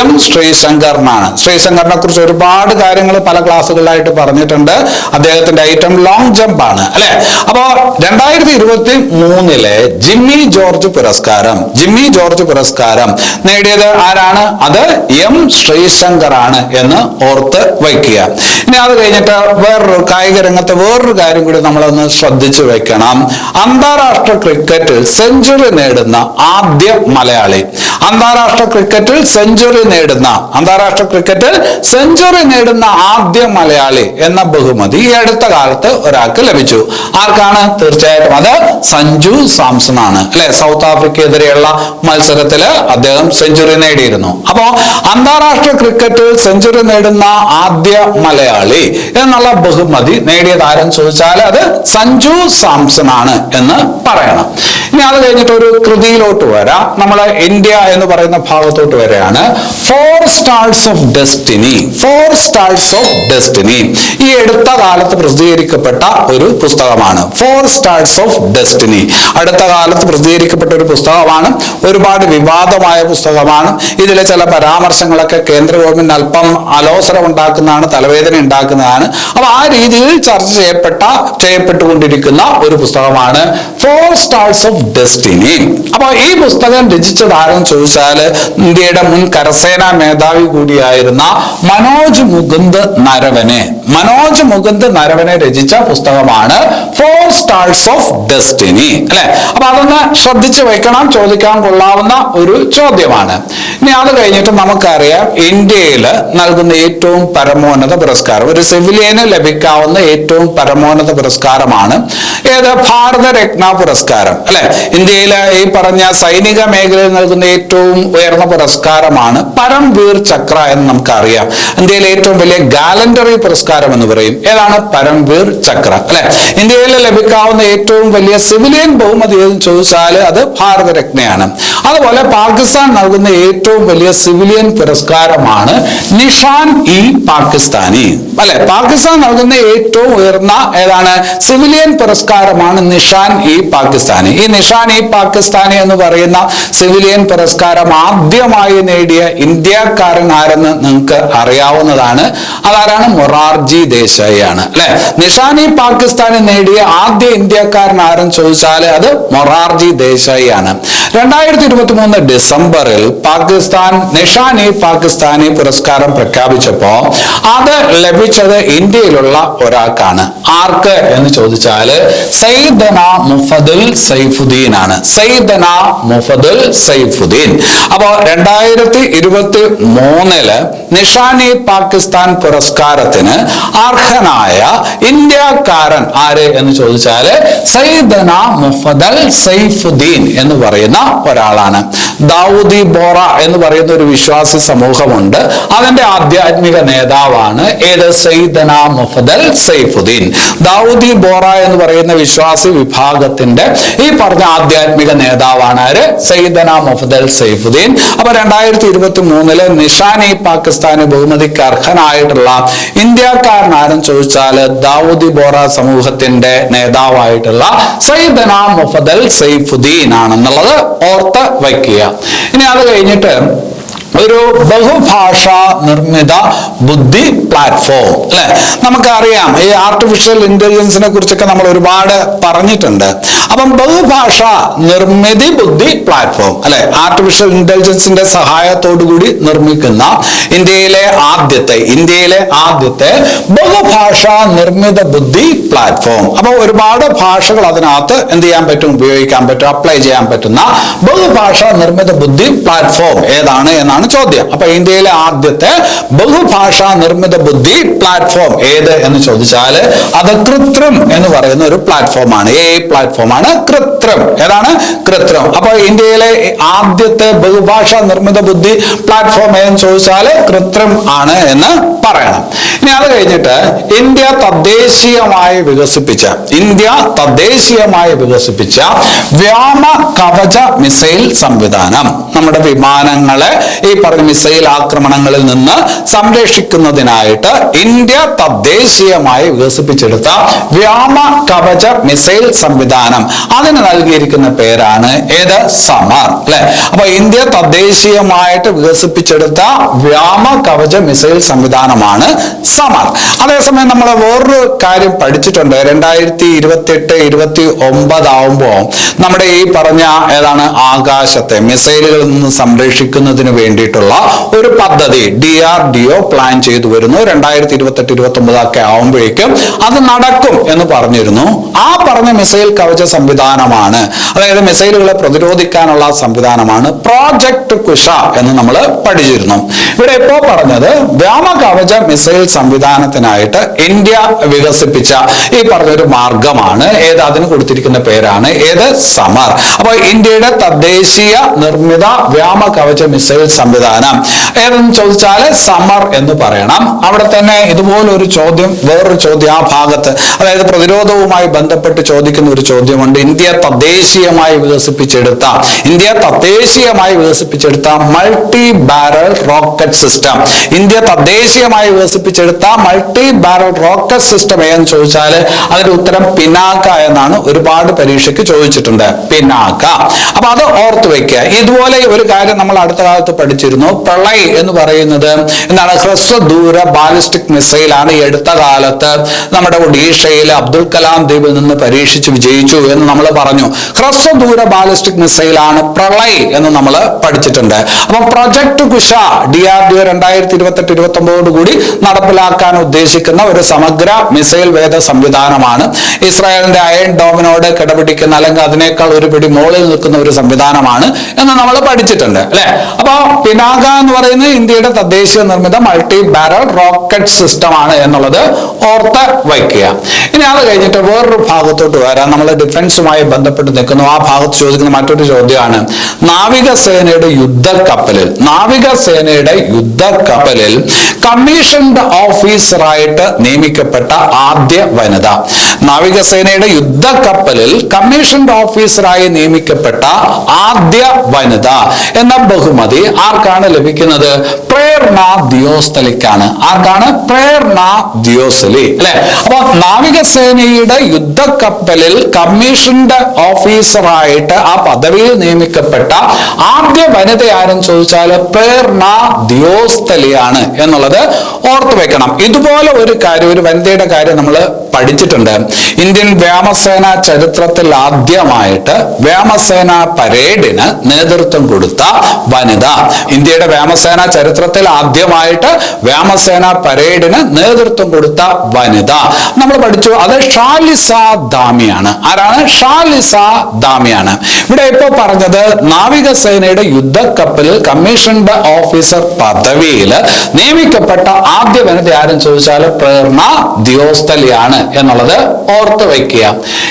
M ശ്രീശങ്കറിനാണ്. ശ്രീശങ്കറിനെ കുറിച്ച് ഒരുപാട് കാര്യങ്ങൾ പല ക്ലാസ്സുകളിലായിട്ട് പറഞ്ഞിട്ടുണ്ട്. അദ്ദേഹത്തിന്റെ ഐറ്റം ലോങ് ജമ്പ് ആണ്, അല്ലെ? അപ്പോ 2023 ജിമ്മി ജോർജ് പുരസ്കാരം, ജിമ്മി ജോർജ് പുരസ്കാരം നേടിയത് ആരാണ്? അത് M ശ്രീശങ്കർ ആണ് എന്ന് ഓർത്ത് വയ്ക്കുക. ഇനി അത് കഴിഞ്ഞിട്ട് വേറൊരു കായിക രംഗത്ത് വേറൊരു കാര്യം കൂടി നമ്മളൊന്ന് ശ്രദ്ധിച്ചു വെക്കണം. അന്താരാഷ്ട്ര ക്രിക്കറ്റിൽ സെഞ്ചുറി നേടുന്ന ആദ്യ മലയാളി, അന്താരാഷ്ട്ര ക്രിക്കറ്റിൽ സെഞ്ചുറി നേടുന്ന ആദ്യ മലയാളി എന്ന ബഹുമതി ഈ അടുത്ത കാലത്ത് ഒരാൾക്ക് ലഭിച്ചു. ആർക്കാണ്? തീർച്ചയായിട്ടും അത് സഞ്ജു സാംസൺ ആണ്, അല്ലെ? സൗത്ത് ആഫ്രിക്കയ്ക്കെതിരെയുള്ള മത്സരത്തില് അദ്ദേഹം സെഞ്ചുറി നേടിയിരുന്നു. അപ്പോ അന്താരാഷ്ട്ര ക്രിക്കറ്റിൽ സെഞ്ചുറി നേടുന്ന ആദ്യ മലയാളി എന്നുള്ള ബഹുമതി നേടിയത് ആരെന്ന് ചോദിച്ചാൽ അത് സഞ്ജു സാംസൺ ആണ് എന്ന് പറയണം. ഇനി അത് കഴിഞ്ഞിട്ട് ഒരു കൃതിയിലോട്ട് വരാം. നമ്മള് ഇന്ത്യ എന്ന് പറയുന്ന ഭാഗത്തോട്ട് വരെയാണ്. 4 Stars of Destiny, 4 Stars of Destiny ഈ അടുത്ത കാലത്ത് പ്രസിദ്ധീകരിക്കപ്പെട്ട ഒരു പുസ്തകമാണ്. 4 Stars of Destiny അടുത്ത കാലത്ത് പ്രസിദ്ധീകരിക്കപ്പെട്ട ഒരു പുസ്തകമാണ്. ഒരുപാട് വിവാദമായ പുസ്തകമാണ്. ഇതിലെ ചില പരാമർശങ്ങളൊക്കെ കേന്ദ്ര ഗവൺമെന്റ് അല്പം അലോസരം ഉണ്ടാക്കുന്നതാണ്, തലവേദന ഉണ്ടാക്കുന്നതാണ്. അപ്പൊ ആ രീതിയിൽ ചർച്ച ചെയ്യപ്പെട്ടുകൊണ്ടിരിക്കുന്ന ഒരു പുസ്തകമാണ് 4 Stars of Destiny. അപ്പൊ ഈ പുസ്തകം രചിച്ചത് ആരെന്ന് ചോദിച്ചാൽ ഇന്ത്യയുടെ മുൻ കരസേനാ മേധാവി കൂടിയായിരുന്ന മനോജ് മുകുന്ദ് നരവനെ രചിച്ച പുസ്തകമാണ് 4 Stars of Destiny, അല്ലെ? അപ്പൊ അതൊന്ന് ശ്രദ്ധിച്ചു വെക്കണം, ചോദിക്കാൻ കൊള്ളാവുന്ന ഒരു ചോദ്യമാണ്. ഇനി അത് കഴിഞ്ഞിട്ട് നമുക്കറിയാം ഇന്ത്യയിൽ നൽകുന്ന ഏറ്റവും പരമോന്നത പുരസ്കാരം, ഒരു സിവിലിയന് ലഭിക്കാവുന്ന ഏറ്റവും പരമോന്നത പുരസ്കാരമാണ് ഏത്? ഭാരതരത്ന പുരസ്കാരം, അല്ലെ? ഇന്ത്യയിലെ ഈ പറഞ്ഞ സൈനിക മേഖലയിൽ നൽകുന്ന ഏറ്റവും ഉയർന്ന പുരസ്കാരമാണ് പരംവീർ ചക്ര എന്ന് നമുക്കറിയാം. ഇന്ത്യയിലെ ഏറ്റവും വലിയ ഗാലണ്ടറി പുരസ്കാരം എന്ന് പറയും. ഏതാണ്? പരംവീർ ചക്ര, അല്ലെ? ഇന്ത്യയിൽ ലഭിക്കാവുന്ന ഏറ്റവും വലിയ സിവിലിയൻ ബഹുമതി എന്ന് ചോദിച്ചാൽ അത് ഭാരതരത്നയാണ്. അതുപോലെ പാകിസ്ഥാൻ നൽകുന്ന ഏറ്റവും വലിയ സിവിലിയൻ പുരസ്കാരമാണ് നിഷാൻ-ഇ-പാകിസ്ഥാനി, അല്ലെ? പാകിസ്ഥാൻ നൽകുന്ന ഏറ്റവും ഉയർന്ന ഏതാണ്? സിവിലിയൻ പുരസ്കാരമാണ് നിഷാൻ-ഇ-പാകിസ്ഥാനി. ഈ നിഷാൻ-ഇ-പാകിസ്ഥാനി എന്ന് പറയുന്ന സിവിലിയൻ പുരസ്കാരം ആദ്യമായി നേടിയ ഇന്ത്യക്കാരൻ ആരെന്ന് നിങ്ങൾക്ക് അറിയാവുന്നതാണ്. അതാരാണ്? മൊറാർജി ദേശായി ആണ്, അല്ലെ? നിഷാൻ-ഇ-പാകിസ്ഥാനി നേടിയ ആദ്യ ഇന്ത്യക്കാരൻ ആരെന്ന് ചോദിച്ചാൽ അത് മൊറാർജി ദേശായി ആണ്. 2023 ഡിസംബറിൽ പാകിസ്ഥാൻ നിഷാൻ-ഇ-പാകിസ്ഥാനി പുരസ്കാരം പ്രഖ്യാപിച്ചപ്പോ അത് ലഭിച്ചത് ഇന്ത്യയിലുള്ള ഒരാൾക്കാണ്. ആർക്ക് എന്ന് ചോദിച്ചാൽ സയ്യിദന മുഫദ്ദൽ സൈഫുദ്ദീൻ ആണ്. സയ്യിദന മുഫദ്ദൽ സൈഫുദ്ദീൻ. അപ്പോ 2023 നിഷാൻ-ഇ-പാകിസ്ഥാൻ പുരസ്കാരത്തിന് അർഹനായ ഇന്ത്യക്കാരൻ ആര് എന്ന് ചോദിച്ചാൽ സയ്യിദന മുഫദ്ദൽ സൈഫുദ്ദീൻ എന്ന് പറയുന്ന ഒരാളാണ്. ദാവൂദി ബോറ എന്ന് പറയുന്ന ഒരു വിശ്വാസി സമൂഹമുണ്ട്. അതിന്റെ ആധ്യാത്മിക നേതാവാണ് ഏത്? സയ്യിദന മുഫദ്ദൽ സൈഫുദ്ദീൻ. ദാവൂദി ബോറ എന്ന് പറയുന്ന വിശ്വാസി വിഭാഗത്തിന്റെ ഈ പറഞ്ഞ ആധ്യാത്മിക നേതാവാണ് ആര്? സയ്യിദന മുഫദ്ദൽ സൈഫുദ്ദീൻ. അപ്പൊ 2023 നിഷാനി പാകിസ്ഥാനി ബഹുമതിക്ക് അർഹനായിട്ടുള്ള ഇന്ത്യക്കാരനാരെന്ന് ചോദിച്ചാൽ ദാവൂദി ബോറ സമൂഹത്തിന്റെ നേതാവായിട്ടുള്ള സയ്യിദന മുഫദ്ദൽ സൈഫുദ്ദീൻ ആണെന്നുള്ളത് ഓർത്ത് വയ്ക്കുക. ഇനി അത് കഴിഞ്ഞിട്ട് ഒരു ബഹുഭാഷാ നിർമ്മിത ബുദ്ധി പ്ലാറ്റ്ഫോം അല്ലെ. നമുക്കറിയാം ഈ ആർട്ടിഫിഷ്യൽ ഇന്റലിജൻസിനെ കുറിച്ചൊക്കെ നമ്മൾ ഒരുപാട് പറഞ്ഞിട്ടുണ്ട്. അപ്പം ബഹുഭാഷാ നിർമ്മിതി ബുദ്ധി പ്ലാറ്റ്ഫോം അല്ലെ, ആർട്ടിഫിഷ്യൽ ഇന്റലിജൻസിന്റെ സഹായത്തോടുകൂടി നിർമ്മിക്കുന്ന ഇന്ത്യയിലെ ആദ്യത്തെ ബഹുഭാഷാ നിർമ്മിത ബുദ്ധി പ്ലാറ്റ്ഫോം. അപ്പൊ ഒരുപാട് ഭാഷകൾ അതിനകത്ത് എന്ത് ചെയ്യാൻ പറ്റും? ഉപയോഗിക്കാൻ പറ്റും, അപ്ലൈ ചെയ്യാൻ പറ്റുന്ന ബഹുഭാഷാ നിർമ്മിത ബുദ്ധി പ്ലാറ്റ്ഫോം ഏതാണ് എന്നാണ് ചോദ്യം. അപ്പൊ ഇന്ത്യയിലെ ആദ്യത്തെ ബഹുഭാഷാ നിർമ്മിത ബുദ്ധി പ്ലാറ്റ്ഫോം ഏത് എന്ന് ചോദിച്ചാൽ അത് കൃത്രിം എന്ന് പറയുന്ന ഒരു പ്ലാറ്റ്ഫോമാണ്. പ്ലാറ്റ്ഫോമാണ് കൃത്രിം. ഏതാണ്? കൃത്രിം. അപ്പൊ ഇന്ത്യയിലെ ആദ്യത്തെ ബഹുഭാഷാ നിർമ്മിത ബുദ്ധി പ്ലാറ്റ്ഫോം ഏതെന്ന് ചോദിച്ചാൽ കൃത്രിം ആണ് എന്ന് പറയണം. ഇനി അത് കഴിഞ്ഞിട്ട് ഇന്ത്യ തദ്ദേശീയമായി വികസിപ്പിച്ച വ്യോമ കവച മിസൈൽ സംവിധാനം. നമ്മുടെ വിമാനങ്ങളെ ഈ പറഞ്ഞ മിസൈൽ ആക്രമണങ്ങളിൽ നിന്ന് സംരക്ഷിക്കുന്നതിനായിട്ട് ഇന്ത്യ തദ്ദേശീയമായി വികസിപ്പിച്ചെടുത്ത വ്യോമ കവച മിസൈൽ സംവിധാനം, അതിന് നൽകിയിരിക്കുന്ന പേരാണ് ഏത്? സമർ അല്ലെ. അപ്പൊ ഇന്ത്യ തദ്ദേശീയമായിട്ട് വികസിപ്പിച്ചെടുത്ത വ്യോമ കവച മിസൈൽ സംവിധാനമാണ് സമർ. അതേസമയം നമ്മൾ വേറൊരു കാര്യം പഠിച്ചിട്ടുണ്ട്. 2028-29 ആവുമ്പോ നമ്മുടെ ഈ പറഞ്ഞ ഏതാണ് ആകാശത്തെ മിസൈലുകളിൽ നിന്ന് സംരക്ഷിക്കുന്നതിന് വേണ്ടിയിട്ടുള്ള ഒരു പദ്ധതി DRDO പ്ലാൻ ചെയ്തു വരുന്നു. 2028-29 ഒക്കെ ആവുമ്പോഴേക്കും അത് നടക്കും എന്ന് പറഞ്ഞിരുന്നു. ആ പറഞ്ഞ മിസൈൽ കവച സംവിധാനമാണ്, അതായത് മിസൈലുകളെ പ്രതിരോധിക്കാനുള്ള സംവിധാനമാണ് പ്രോജക്ട് കുശ എന്ന് നമ്മൾ പഠിച്ചിരുന്നു. ഇവിടെ ഇപ്പോ പറഞ്ഞത് വ്യോമ കവച മിസൈൽ സംവിധാനത്തിനായിട്ട് ഇന്ത്യ വികസിപ്പിച്ച ഈ പറഞ്ഞൊരു മാർഗമാണ് ഏത്? അതിന് കൊടുത്തിരിക്കുന്ന പേരാണ് ഏത്? സമർ. അപ്പൊ ഇന്ത്യയുടെ തദ്ദേശീയ നിർമ്മിത വ്യോമ കവച മിസൈൽ സംവിധാനം ഏതെന്ന് ചോദിച്ചാൽ സമർ എന്ന് പറയണം. അവിടെ തന്നെ ഇതുപോലൊരു ചോദ്യം, വേറൊരു ചോദ്യം ആ ഭാഗത്ത്, അതായത് പ്രതിരോധവുമായി ബന്ധപ്പെട്ട് ചോദിക്കുന്ന ഒരു ചോദ്യമുണ്ട്. ഇന്ത്യ തദ്ദേശീയമായി വികസിപ്പിച്ചെടുത്ത multi barrel rocket system. India തദ്ദേശീയമായി വികസിപ്പിച്ചെടുത്ത മൾട്ടി ബാരൽ റോക്കറ്റ് സിസ്റ്റം ഏതെന്ന് ചോദിച്ചാൽ അതിന്റെ ഉത്തരം പിനാക്ക എന്നാണ്. ഒരുപാട് പരീക്ഷയ്ക്ക് ചോദിച്ചിട്ടുണ്ട് പിനാക്ക. അപ്പൊ അത് ഓർത്തു വെക്കുക. ഇതുപോലെ ഒരു കാര്യം നമ്മൾ അടുത്ത കാലത്ത് പഠിച്ചിരുന്നു. പ്രളയ് എന്ന് പറയുന്നത് എന്താണ്? ഹ്രസ്വദൂര ബാലിസ്റ്റിക് മിസൈൽ ആണ്. ഈ അടുത്ത കാലത്ത് നമ്മുടെ ഒഡീഷയിൽ അബ്ദുൽ കലാം ദ്വീപിൽ നിന്ന് പരീക്ഷിച്ച് വിജയിച്ചു എന്ന് നമ്മൾ പറഞ്ഞു. ഹ്രസ്വദൂര ബാലിസ്റ്റിക് മിസൈൽ ആണ് പ്രളയ് എന്ന് നമ്മൾ പഠിച്ചിട്ടുണ്ട്. അപ്പൊ പ്രൊജക്ട് കുശ DRDO 2028-29 കൂടി നടപ്പിലാക്കാൻ ഉദ്ദേശിക്കുന്ന ഒരു സമഗ്ര മിസൈൽ വേദ സംവിധാനമാണ്. ഇസ്രായേലിന്റെ അയൺ ഡോമിനോട് കിടപിടിക്കുന്ന അല്ലെങ്കിൽ അതിനേക്കാൾ ഒരു പിടി മുകളിൽ നിൽക്കുന്ന ഒരു സംവിധാനമാണ് എന്ന് നമ്മൾ പഠിച്ചിട്ടുണ്ട് അല്ലെ. അപ്പൊ പിനാക എന്ന് പറയുന്നത് ഇന്ത്യയുടെ തദ്ദേശീയ നിർമ്മിത മൾട്ടി ബാരൽ റോക്കറ്റ് സിസ്റ്റം ആണ് എന്നുള്ളത് ഓർത്ത് വയ്ക്കുക. ഇനി അത് കഴിഞ്ഞിട്ട് വേറൊരു ഭാഗത്തോട്ട് വരാം. നമ്മൾ ഡിഫൻസുമായി ബന്ധപ്പെട്ട് നിൽക്കുന്നു. ആ ഭാഗത്ത് ചോദിക്കുന്ന മറ്റൊരു ചോദ്യമാണ് നാവികസേനയുടെ യുദ്ധക്കപ്പലിൽ കമ്മീഷൻഡ് ഓഫീസറായിട്ട് നിയമിക്കപ്പെട്ട ആദ്യ വനിത. നാവികസേനയുടെ യുദ്ധക്കപ്പലിൽ കമ്മീഷൻഡ് ഓഫീസറായി നിയമിക്കപ്പെട്ട ആദ്യ വനിത എന്ന ബഹുമതി ആർക്കാണ് ലഭിക്കുന്നത്? പ്രേരണ ദിയോസ്തലിക്കാണ്. ആർക്കാണ്? പ്രേരണ ദിയോസലി അല്ലെ. അപ്പൊ നാവികസേനയുടെ യുദ്ധക്കപ്പലിൽ കമ്മീഷൻഡ് ഓഫീസറായിട്ട് ആ പദവിയിൽ നിയമിക്കപ്പെട്ട ആദ്യ വനിത ആരെന്ന് ചോദിച്ചാൽ പ്രേരണ ദിയോസ്തലിയാണ് എന്നുള്ളത് ഓർത്തു വെക്കണം. ഇതുപോലെ ഒരു കാര്യം, ഒരു വനിതയുടെ കാര്യം നമ്മൾ പഠിച്ചിട്ടുണ്ട്. ഇന്ത്യൻ വ്യോമസേന ചരിത്രത്തിൽ ആദ്യമായിട്ട് വ്യോമസേന പരേഡിന് നേതൃത്വം കൊടുത്ത വനിത. ഇന്ത്യയുടെ വ്യോമസേന ചരിത്രത്തിൽ ഇന്ത്യയിൽ ആദ്യമായിട്ട് വ്യോമസേന പരേഡിന് നേതൃത്വം കൊടുത്ത വനിത നമ്മൾ പഠിച്ചു, അത് ഷാലിസ ദാമിയാണ്. ആരാണ്? ഷാലിസ ദാമിയാണ്. ഇവിടെ ഇപ്പോൾ പറഞ്ഞത് നാവികസേനയുടെ യുദ്ധക്കപ്പലിൽ കമ്മീഷൻഡ് ഓഫീസർ പദവിയിൽ നിയമിക്കപ്പെട്ട ആദ്യ വനിത ആരും ചോദിച്ചാൽ പ്രേരണ ദിയോസ്തലിയാണ് എന്നുള്ളത് ഓർത്ത് വയ്ക്കുക.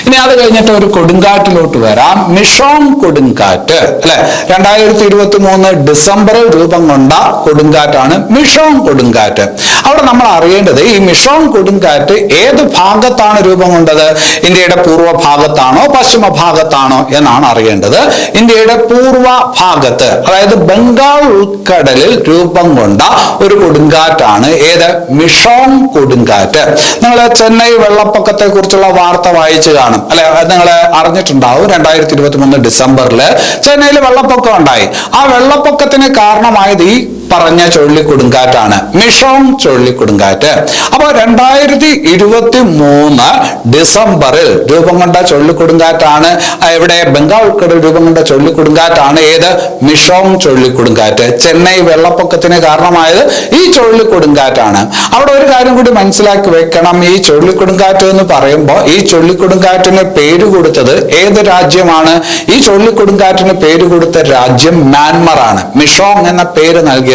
ഇനി അത് കഴിഞ്ഞിട്ട് ഒരു കൊടുങ്കാറ്റിലോട്ട് വരാം. മിഷോങ് കൊടുങ്കാറ്റ് അല്ലെ, 2023 ഡിസംബറിൽ രൂപം കൊണ്ട കൊടുങ്കാറ്റാണ് മിഷോങ് കൊടുങ്കാറ്റ്. അവിടെ നമ്മൾ അറിയേണ്ടത് ഈ മിഷോങ് കൊടുങ്കാറ്റ് ഏത് ഭാഗത്താണ് രൂപം കൊണ്ടത്? ഇന്ത്യയുടെ പൂർവ്വ ഭാഗത്താണോ പശ്ചിമ ഭാഗത്താണോ എന്നാണ് അറിയേണ്ടത്. ഇന്ത്യയുടെ പൂർവ്വ ഭാഗത്ത്, അതായത് ബംഗാൾ ഉൾക്കടലിൽ രൂപം കൊണ്ട ഒരു കൊടുങ്കാറ്റാണ് ഏത്? മിഷോങ് കൊടുങ്കാറ്റ്. നിങ്ങൾ ചെന്നൈ വെള്ളപ്പൊക്കത്തെ കുറിച്ചുള്ള വാർത്ത വായിച്ചു കാണും അല്ലെ, നിങ്ങൾ അറിഞ്ഞിട്ടുണ്ടാവും. 2023 ഡിസംബറിൽ ചെന്നൈയിൽ വെള്ളപ്പൊക്കം ഉണ്ടായി. ആ വെള്ളപ്പൊക്കത്തിന് കാരണമായത് ഈ പറഞ്ഞ ചുഴലിക്കൊടുങ്കാറ്റാണ്, മിഷോങ് ചുഴലിക്കൊടുങ്കാറ്റ്. അപ്പൊ 2023 ഡിസംബറിൽ രൂപം കൊണ്ട ചുഴലിക്കൊടുങ്കാറ്റാണ് ഇവിടെ ബംഗാൾ ഉൾക്കടലിൽ രൂപം കൊണ്ട ചുഴലിക്കൊടുങ്കാറ്റാണ് ഏത്? മിഷോങ് ചുഴലിക്കൊടുങ്കാറ്റ്. ചെന്നൈ വെള്ളപ്പൊക്കത്തിന് കാരണമായത് ഈ ചുഴലിക്കൊടുങ്കാറ്റാണ്. അവിടെ ഒരു കാര്യം കൂടി മനസ്സിലാക്കി വെക്കണം. ഈ ചുഴലിക്കൊടുങ്കാറ്റ് എന്ന് പറയുമ്പോൾ ഈ ചുഴലിക്കൊടുങ്കാറ്റിന് പേര് കൊടുത്തത് ഏത് രാജ്യമാണ്? ഈ ചുഴലിക്കൊടുങ്കാറ്റിന് പേര് കൊടുത്ത രാജ്യം മ്യാൻമർ ആണ്. മിഷോങ് എന്ന പേര് നൽകിയത്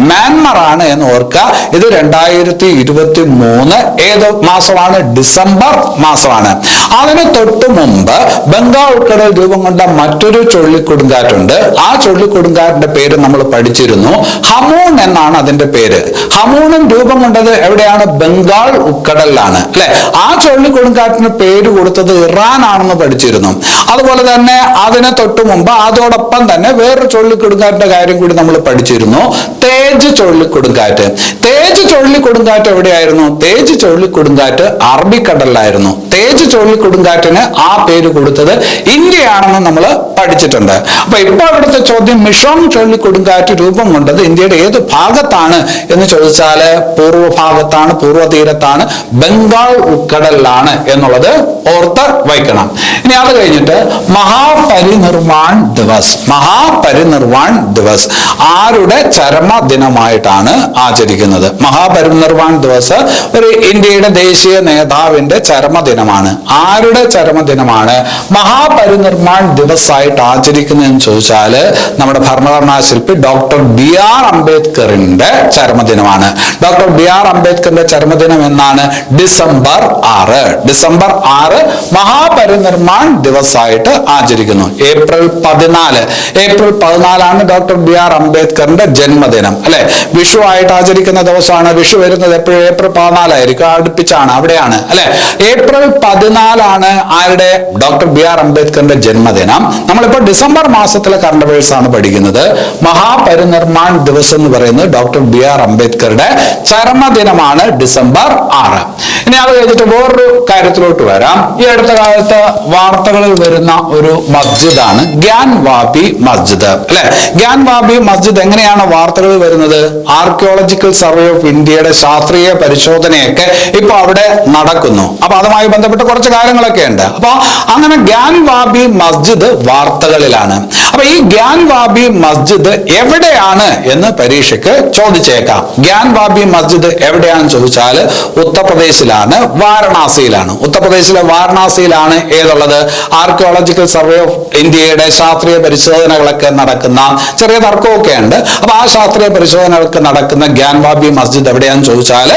മ്യാൻമർ ആണ് എന്ന് ഓർക്കുക. ഇത് 2023 ഏത് മാസമാണ്? ഡിസംബർ മാസമാണ്. അതിന് തൊട്ട് മുമ്പ് ബംഗാൾ ഉൾക്കടൽ രൂപം കൊണ്ട മറ്റൊരു ചുഴലിക്കൊടുങ്കാറ്റുണ്ട്. ആ ചുഴലിക്കൊടുങ്കാറ്റിന്റെ പേര് നമ്മൾ പഠിച്ചിരുന്നു. ഹമൂൺ എന്നാണ് അതിന്റെ പേര്. ഹമൂണും രൂപം കൊണ്ടത് എവിടെയാണ്? ബംഗാൾ ഉൾക്കടലിലാണ് അല്ലെ. ആ ചുഴലിക്കൊടുങ്കാറ്റിന് പേര് കൊടുത്തത് ഇറാൻ ആണെന്ന് പഠിച്ചിരുന്നു. അതുപോലെ തന്നെ അതിന് തൊട്ട് മുമ്പ് അതോടൊപ്പം തന്നെ വേറൊരു ചുഴലിക്കൊടുങ്കാറ്റിന്റെ കാര്യം കൂടി നമ്മൾ പഠിച്ചിരുന്നു, തേജ് ചുഴലിക്കൊടുങ്കാറ്റ്. തേജ് ചുഴലിക്കൊടുങ്കാറ്റ് എവിടെയായിരുന്നു? തേജ് ചുഴലിക്കൊടുങ്കാറ്റ് അറബിക്കടലിലായിരുന്നു. തേജ് ചുഴലിക്കൊടുങ്കാറ്റിന് ആ പേര് കൊടുത്തത് ഇന്ത്യയാണെന്ന് നമ്മൾ പഠിച്ചിട്ടുണ്ട്. അപ്പൊ ഇപ്പൊ അവിടുത്തെ ചോദ്യം, മിഷോങ് ചുഴലിക്കൊടുങ്കാറ്റ് രൂപം കൊണ്ടത് ഇന്ത്യയുടെ ഏത് ഭാഗത്താണ് എന്ന് ചോദിച്ചാല് പൂർവ്വ ഭാഗത്താണ്, പൂർവ്വ തീരത്താണ്, ബംഗാൾ ഉൾക്കടലിലാണ് എന്നുള്ളത് ഓർത്ത് വയ്ക്കണം. ഇനി അത് കഴിഞ്ഞിട്ട് മഹാപരിനിർവാൺ ദിവസ്. മഹാപരിനിർവാൺ ദിവസ് ആരുടെ ചരമദിനമായിട്ടാണ് ആചരിക്കുന്നത്? മഹാപരിനിർവാൺ ദിവസ് ഒരു ഇന്ത്യയുടെ ദേശീയ നേതാവിന്റെ ചരമദിനമാണ്. ആരുടെ ചരമദിനമാണ് മഹാപരിനിർവാൺ ദിവസ് ആയിട്ട് ആചരിക്കുന്നതെന്ന് ചോദിച്ചാല് നമ്മുടെ ഭരണഘടനാ ശില്പി ഡോക്ടർ BR അംബേദ്കറിന്റെ ചരമദിനമാണ്. ഡോക്ടർ BR അംബേദ്കറിന്റെ ചരമദിനം എന്നാണ്? ഡിസംബർ 6. ഡിസംബർ 6 മഹാപരിനിർവാൺ ദിവസായിട്ട് ആചരിക്കുന്നു. ഏപ്രിൽ 14 ഡോക്ടർ BR അംബേദ്കറിന്റെ ജന്മദിനം അല്ലെ. വിഷു ആയിട്ട് ആചരിക്കുന്ന ദിവസമാണ്. വിഷു വരുന്നത് എപ്പോഴും ഏപ്രിൽ 14 ആയിരിക്കും, അടുപ്പിച്ചാണ്, അവിടെയാണ് അല്ലെ. ഏപ്രിൽ 14 ആരുടെ? ഡോക്ടർ BR അംബേദ്കറിന്റെ ജന്മദിനം. നമ്മളിപ്പോൾ ഡിസംബർ മാസത്തിലെ കറണ്ട് അഫയേഴ്സ് ആണ് പഠിക്കുന്നത്. മഹാപരിനിർവാൺ ദിവസം എന്ന് പറയുന്നത് ഡോക്ടർ BR അംബേദ്കറുടെ ചരമദിനമാണ് ഡിസംബർ 6. ഇനി അത് കഴിഞ്ഞിട്ട് വേറൊരു കാര്യത്തിലോട്ട് വരാം. ഈ അടുത്ത കാലത്ത് വാർത്തകളിൽ വരുന്ന ഒരു മസ്ജിദാണ് ഗ്യാൻ വാബി മസ്ജിദ് അല്ലെ. ഗ്യാൻ വാബി മസ്ജിദ് എങ്ങനെയാണ് വാർത്തകളിൽ വരുന്നത്? ആർക്കിയോളജിക്കൽ സർവേ ഓഫ് ഇന്ത്യയുടെ ശാസ്ത്രീയ പരിശോധനയൊക്കെ ഇപ്പൊ അവിടെ നടക്കുന്നു. അപ്പൊ അതുമായി ബന്ധപ്പെട്ട കുറച്ച് കാര്യങ്ങളൊക്കെ ഉണ്ട്. അപ്പൊ അങ്ങനെ ഗ്യാൻ വാബി മസ്ജിദ് വാർത്തകളിലാണ്. അപ്പൊ ഈ ഗ്യാൻ വാബി മസ്ജിദ് എവിടെയാണ് എന്ന് പരീക്ഷയ്ക്ക് ചോദിച്ചേക്കാം. ഗ്യാൻ വാബി മസ്ജിദ് എവിടെയാണെന്ന് ചോദിച്ചാൽ ഉത്തർപ്രദേശിലാണ്, വാരണാസിയിലാണ്. ഉത്തർപ്രദേശിലെ വാരണാസിയിലാണ് ഏതുള്ളത്? ആർക്കിയോളജിക്കൽ സർവേ ഓഫ് ഇന്ത്യയുടെ ശാസ്ത്രീയ പരിശോധനകളൊക്കെ നടക്കുന്ന, ചെറിയ തർക്കമൊക്കെ ഉണ്ട്. അപ്പൊ ആ ശാസ്ത്രീയ പരിശോധനകൾക്ക് നടക്കുന്ന ഗ്യാൻ വാബി മസ്ജിദ് എവിടെയാണെന്ന് ചോദിച്ചാൽ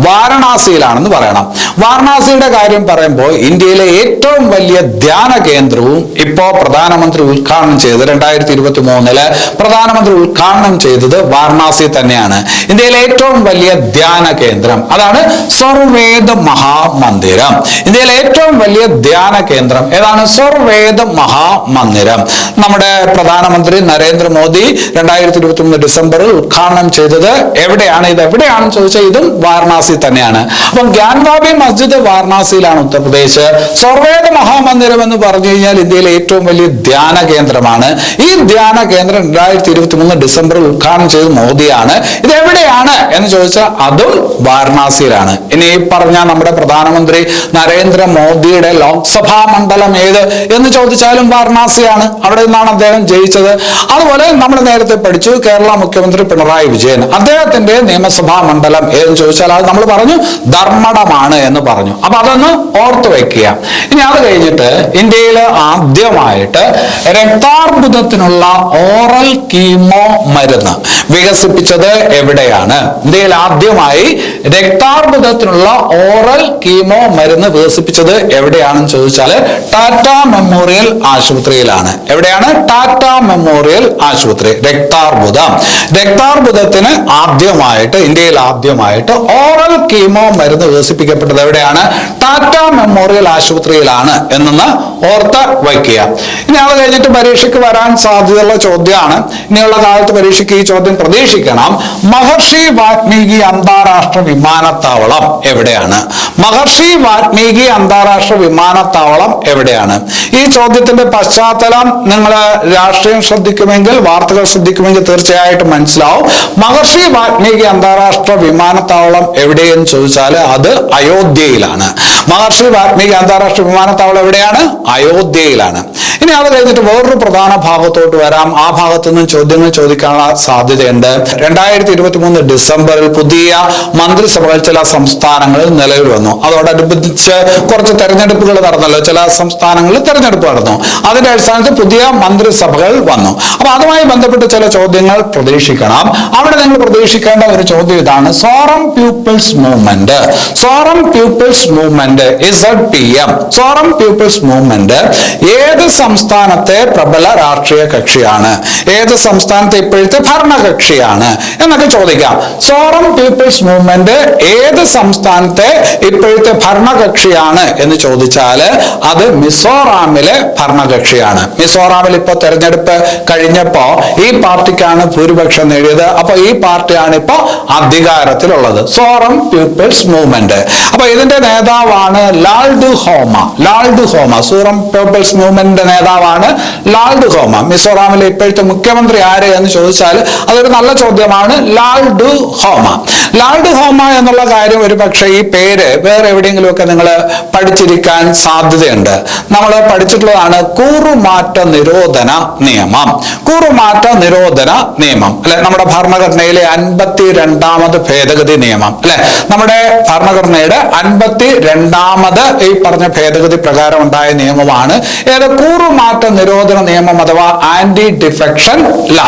വാരണാസിയിലാണെന്ന് പറയണം. വാരണാസിയുടെ കാര്യം പറയുമ്പോൾ ഇന്ത്യയിലെ ഏറ്റവും വലിയ ധ്യാന കേന്ദ്രവും ഇപ്പോ പ്രധാനമന്ത്രി ഉദ്ഘാടനം ചെയ്തത് 2023 പ്രധാനമന്ത്രി ഉദ്ഘാടനം ചെയ്തത് വാരണാസി തന്നെയാണ്. ഇന്ത്യയിലെ ഏറ്റവും വലിയ ധ്യാന കേന്ദ്രം അതാണ് സ്വർവേദ മഹാമന്ദിരം. ഇന്ത്യയിലെ ഏറ്റവും വലിയ ധ്യാന കേന്ദ്രം ഏതാണ്? സ്വർവേദ മഹാമന്ദിരം. നമ്മുടെ പ്രധാനമന്ത്രി നരേന്ദ്രമോദി 2023 ഡിസംബറിൽ ഉദ്ഘാടനം ചെയ്തത് എവിടെയാണ്? ഇത് എവിടെയാണെന്ന് ചോദിച്ചാൽ ഇതും വാരണാസി തന്നെയാണ്. അപ്പം ഗ്യാൻ വാബി മസ്ജിദ് വാരണാസിയിലാണ്, ഉത്തർപ്രദേശ്. സ്വർവേദ മഹാമന്ദിരം എന്ന് പറഞ്ഞു കഴിഞ്ഞാൽ ഇന്ത്യയിലെ ഏറ്റവും വലിയ ധ്യാന കേന്ദ്രമാണ്. ഈ ധ്യാന കേന്ദ്രം 2023 ഡിസംബറിൽ ഉദ്ഘാടനം ചെയ്ത് മോദിയാണ്. ഇത് എവിടെയാണ് എന്ന് ചോദിച്ചാൽ അതും വാരണാസിയിലാണ്. ഇനി ഈ പറഞ്ഞ നമ്മുടെ പ്രധാനമന്ത്രി നരേന്ദ്രമോദിയുടെ ലോക്സഭാ മണ്ഡലം ഏത് എന്ന് ചോദിച്ചാലും വാരണാസിയാണ്. അവിടെ നിന്നാണ് അദ്ദേഹം ജയിച്ചത്. അതുപോലെ നമ്മൾ നേരത്തെ പഠിച്ചു കേരള മുഖ്യമന്ത്രി പിണറായി വിജയൻ, അദ്ദേഹത്തിന്റെ നിയമസഭാ മണ്ഡലം ഏതെന്ന് ചോദിച്ചാൽ അത് നമ്മൾ പറഞ്ഞു ധർമ്മടമാണ് എന്ന് പറഞ്ഞു. അപ്പൊ അതൊന്ന് ഓർത്തു വെക്കുക. ഇനി അത് കഴിഞ്ഞിട്ട് ഇന്ത്യയിൽ ആദ്യമായിട്ട് രക്താർബുദത്തിനുള്ള ഓറൽ കീമോ മരുന്ന് വികസിപ്പിച്ചത് എവിടെയാണ്? ഇന്ത്യയിൽ ആദ്യമായി രക്താർബുദത്തിനുള്ള ഓറൽ കീമോ മരുന്ന് വികസിപ്പിച്ചത് എവിടെയാണെന്ന് ചോദിച്ചാൽ ടാറ്റ മെമ്മോറിയൽ ആശുപത്രിയിലാണ്. എവിടെയാണ്? ടാറ്റ മെമ്മോറിയൽ ആശുപത്രി. രക്താർബുദത്തിന് ആദ്യമായിട്ട് ഇന്ത്യയിൽ ആദ്യമായിട്ട് ഓറൽ കീമോ മരുന്ന് വികസിപ്പിക്കപ്പെട്ടത് എവിടെയാണ്? ടാറ്റ മെമ്മോറിയൽ ആശുപത്രിയിലാണ് എന്നൊന്ന് ഓർത്ത് വയ്ക്കുക. ഇനി അത് കഴിഞ്ഞിട്ട് പരീക്ഷയ്ക്ക് വരാൻ സാധ്യതയുള്ള ചോദ്യമാണ്. ഇനിയുള്ള കാലത്ത് പരീക്ഷയ്ക്ക് ഈ ചോദ്യം പ്രതീക്ഷിക്കണം. മഹർഷി വാൽമീകി അന്താരാഷ്ട്ര വിമാനത്താവളം എവിടെയാണ്? മഹർഷി വാൽമീകി അന്താരാഷ്ട്ര വിമാനത്താവളം എവിടെയാണ്? ഈ ചോദ്യത്തിന്റെ പശ്ചാത്തലം നിങ്ങൾ രാഷ്ട്രീയം ശ്രദ്ധിക്കുമെങ്കിൽ, വാർത്തകൾ ശ്രദ്ധിക്കുമെങ്കിൽ തീർച്ചയായിട്ടും മനസ്സിലാവും. മഹർഷി വാൽമീകി അന്താരാഷ്ട്ര വിമാനത്താവളം എവിടെയെന്ന് ചോദിച്ചാൽ അത് അയോധ്യയിലാണ്. മഹർഷി വാൽമീകി അന്താരാഷ്ട്ര വിമാനത്താവളം എവിടെയാണ്? അയോധ്യയിലാണ്. ഇനി അത് കഴിഞ്ഞിട്ട് വേറൊരു പ്രധാന ഭാഗത്തോട്ട് വരാം. ആ ഭാഗത്തു നിന്നും ചോദ്യങ്ങൾ ചോദിക്കാനുള്ള സാധ്യതയുണ്ട്. 2023 ഡിസംബറിൽ പുതിയ മന്ത്രിസഭകൾ ചില സംസ്ഥാനങ്ങളിൽ നിലവിൽ വന്നു. അതോടനുബന്ധിച്ച് കുറച്ച് തെരഞ്ഞെടുപ്പുകൾ നടന്നല്ലോ. ചില സംസ്ഥാനങ്ങളിൽ തെരഞ്ഞെടുപ്പ് നടന്നു. അതിന്റെ അടിസ്ഥാനത്തിൽ പുതിയ മന്ത്രിസഭകൾ വന്നു. അപ്പൊ അതുമായി ബന്ധപ്പെട്ട് ചില ചോദ്യങ്ങൾ പ്രതീക്ഷിക്കണം. അവിടെ നിങ്ങൾ പ്രതീക്ഷിക്കേണ്ട ഒരു ചോദ്യം ഇതാണ്: Zoram People's Movement. Zoram People's Movement SPM. Zoram People's Movement ഏത് സംസ്ഥാനത്തെ പ്രബല രാഷ്ട്രീയ കക്ഷിയാണ്? ഏത് സംസ്ഥാനത്തെ ഇപ്പോഴത്തെ ഭരണകക്ഷിയാണ് എന്നൊക്കെ ചോദിക്കാം. സോറം പീപ്പിൾസ് മൂവ്മെന്റ് ഏത് സംസ്ഥാനത്തെ ഇപ്പോഴത്തെ ഭരണകക്ഷിയാണ് എന്ന് ചോദിച്ചാൽ അത് മിസോറാമിലെ ഭരണകക്ഷിയാണ്. മിസോറാമിൽ ഇപ്പോൾ തെരഞ്ഞെടുപ്പ് കഴിഞ്ഞപ്പോ ഈ പാർട്ടിക്കാണ് ഭൂരിപക്ഷം നേടിയത്. അപ്പൊ ഈ പാർട്ടിയാണ് ഇപ്പോ അധികാരത്തിലുള്ളത്, സോറം പീപ്പിൾസ് മൂവ്മെന്റ്. അപ്പൊ ഇതിന്റെ നേതാവാണ് ലാൽഡുഹോമ. സോറം പീപ്പിൾസ് മൂവ്മെന്റിന്റെ നേതാവാണ് ലാൽഡുഹോമ. മിസോറാമിലെ ഇപ്പോഴത്തെ മുഖ്യമന്ത്രി ആര് എന്ന് ചോദിച്ചാൽ അതൊരു നല്ല ചോദ്യമാണ്. ലാൽഡുഹോമ എന്നുള്ള കാര്യം ഒരു പക്ഷേ ഈ പേര് വേറെ എവിടെയെങ്കിലും ഒക്കെ നിങ്ങൾ പഠിച്ചിരിക്കാൻ സാധ്യതയുണ്ട്. നമ്മൾ പഠിച്ചിട്ടുള്ളതാണ് കൂറുമാറ്റ നിരോധന നിയമം. കൂറുമാറ്റ നിരോധന നിയമം അല്ലെ, നമ്മുടെ ഭരണഘടനയിലെ 52ാമത് ഭേദഗതി നിയമം അല്ലെ. നമ്മുടെ ഭരണഘടനയുടെ 52ാമത് ഈ പറഞ്ഞ ഭേദഗതി പ്രകാരം ഉണ്ടായ നിയമമാണ് ഏത്? കൂറുമാറ്റ നിരോധന നിയമം അഥവാ ആന്റി ഡിഫെക്ഷൻ ലാ.